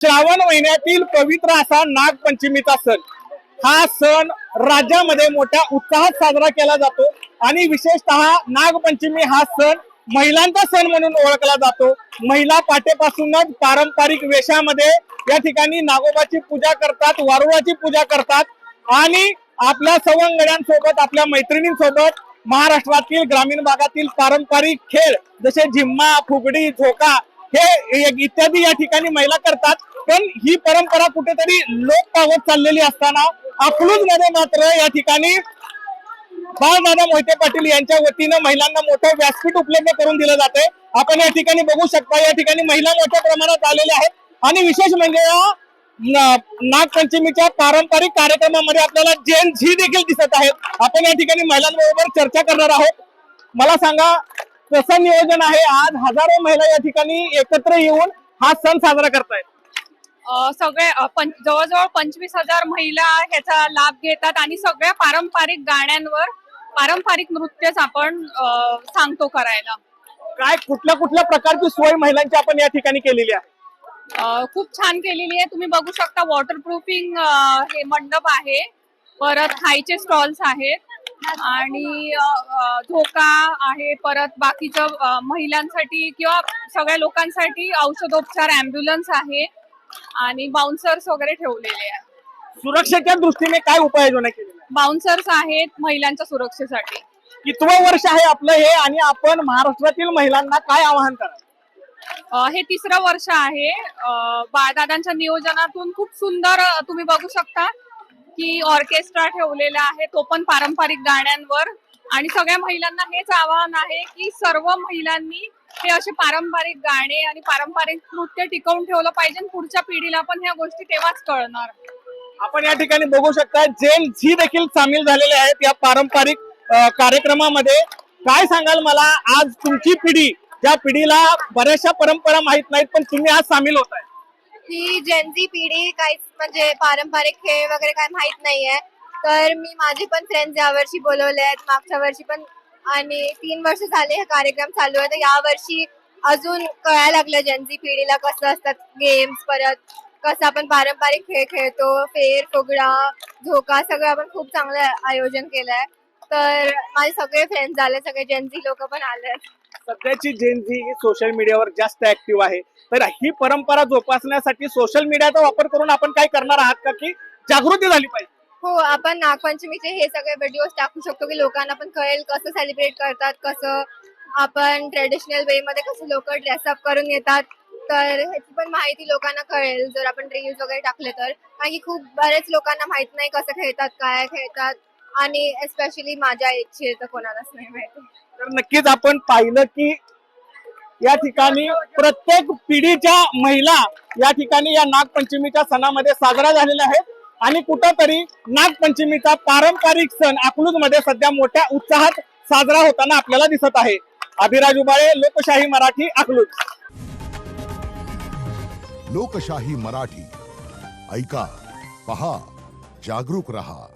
श्रावण महिन्यातील पवित्र असा नागपंचमीचा सण, हा सण राज्यामध्ये मोठ्या उत्साहात साजरा केला जातो आणि विशेषतः नागपंचमी हा सण महिलांचा सण म्हणून ओळखला जातो। महिला पाटेपासूनच पारंपरिक वेशामध्ये या ठिकाणी नागोबाची पूजा करतात, वारुळाची पूजा करतात आणि आपल्या सवंगड्यांसोबत, आपल्या मैत्रिणींसोबत महाराष्ट्रातील ग्रामीण भागातील पारंपरिक खेळ जसे झिम्मा, फुगडी, झोका हे इत्यादी या ठिकाणी महिला करतात। पण ही परंपरा कुठेतरी लोप पावत चाललेली असताना अकलूज मध्ये मात्र या ठिकाणी बाळदादा मोहिते पाटील यांच्या वतीनं महिलांना मोठं व्यासपीठ उपलब्ध करून दिलं जाते। आपण या ठिकाणी बघू शकता, या ठिकाणी महिला मोठ्या प्रमाणात आलेल्या आहेत आणि विशेष म्हणजे या नागपंचमीच्या पारंपरिक कार्यक्रमामध्ये आपल्याला जेन झी देखील दिसत आहेत। आपण या ठिकाणी महिलांबरोबर चर्चा करणार आहोत। मला सांगा, कसं नियोजन आहे? आज हजारो महिला या ठिकाणी एकत्र येऊन हा सण साजरा करतायत। सगळे जवळजवळ 25,000 महिला ह्याचा लाभ घेतात आणि सगळ्या पारंपरिक गाण्यांवर पारंपरिक नृत्यच आपण सांगतो करायला। काय कुठल्या कुठल्या प्रकारची सोय महिलांची आपण या ठिकाणी केलेली आहे? खूप छान केलेली आहे। तुम्ही बघू शकता वॉटरप्रूफिंग हे मंडप आहे, परत खायचे स्टॉल्स आहेत आणि झोका आहे, परत बाकीचं महिलांसाठी किंवा सगळ्या लोकांसाठी औषधोपचार, ॲम्ब्युलन्स आहे आणि बाउन्सर्स वगैरे ठेवलेले आहेत। सुरक्षेच्या दृष्टीने काय उपाययोजना केली? बाउन्सर्स आहेत महिलांच्या सुरक्षेसाठी। कितवं वर्ष आहे आपलं हे आणि आपण महाराष्ट्रातील महिलांना काय आवाहन करा? हे 3रं वर्ष आहे। बाळदादांच्या नियोजनातून खूप सुंदर तुम्ही बघू शकता की ऑर्केस्ट्रा ठेवलेला आहे, तो पण पारंपरिक गाण्यांवर। आणि सगळ्या महिलांना हेच आवाहन आहे की सर्व महिलांनी हे असे पारंपरिक गाणे आणि पारंपरिक नृत्य टिकवून ठेवलं पाहिजे। पुढच्या पिढीला पण ह्या गोष्टी तेव्हाच कळणार। आपण या ठिकाणी बघू शकता जेन झी देखील सामील झालेले आहेत या पारंपरिक कार्यक्रमामध्ये। काय सांगाल मला, आज तुमची पिढी, ज्या पिढीला बऱ्याचशा परंपरा माहित नाहीत पण तुम्ही आज सामील होताय, ही जेनझी पिढी काहीच म्हणजे पारंपरिक खेळ वगैरे काय माहित नाहीये, तर मी माझे पण फ्रेंड्स यावर्षी बोलवले आहेत, मागच्या वर्षी पण, आणि 3 वर्ष झाले हा कार्यक्रम चालू आहे। तर यावर्षी अजून कळायला लागलं जेनझी पिढीला कसं असतात गेम्स, परत कसं आपण पारंपरिक खेळ खेळतो, फेर, फुगडा, झोका, सगळं आपण खूप चांगलं आयोजन केलंय। तर माझे सगळे फ्रेंड्स झाले, सगळे जेनझी लोक पण आले। सध्याची जेन झी ही सोशल मीडियावर जास्त ऍक्टिव्ह आहे, तर ही परंपरा जोपासण्यासाठी सोशल मीडियाचा वापर करून आपण काय करणार आहात का, की जागृती झाली पाहिजे? हो, आपण नागपंचमीचे हे सगळे व्हिडिओज टाकू शकतो की लोकांना पण कळेल कसं सेलिब्रेट करतात, कसं आपण ट्रेडिशनल वे मध्ये कसं लोक ड्रेसअप करून येतात, तर ह्याची पण माहिती लोकांना कळेल जर आपण रील्स वगैरे टाकले तर। कारण की खूप बरेच लोकांना माहित नाही कसं खेळतात, काय खेळतात, आणि एस्पेशली माझ्या एजचे तर कोणालाच नाही माहिती। तर नक्कीच आपण पाहिलं की या ठिकाणी प्रत्येक पिढीच्या महिला या ठिकाणी या नागपंचमीच्या सणामध्ये साजरा झालेल्या आहेत आणि कुठंतरी नागपंचमीचा पारंपरिक सण अकलूज मध्ये सध्या मोठ्या उत्साहात साजरा होताना आपल्याला दिसत आहे। अभिराज उबाळे, लोकशाही मराठी, अकलूज। लोकशाही मराठी, ऐका, पहा, जागरूक रहा।